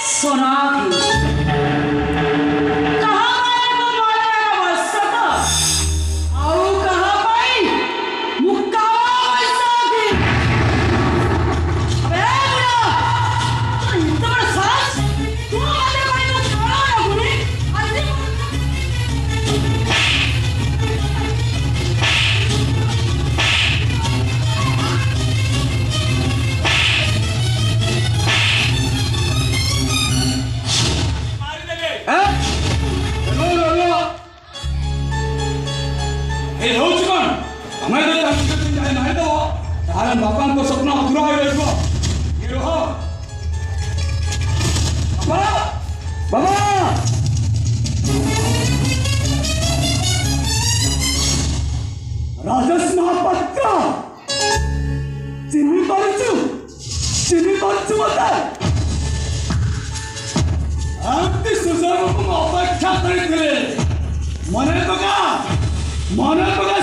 सोनाक्षी कहाँ गए वो माया वसत आओ कहाँ गई मुक्का वैसाखी अबे बुरा तो इतना बड़ा सास तू आने भाई को छोड़ा ना बुरी आने बापांको स्वप्न अधुरा बाबा राजस महापात्र चिन्ह पारु मत अति सुजर अपेक्षा कर मन पका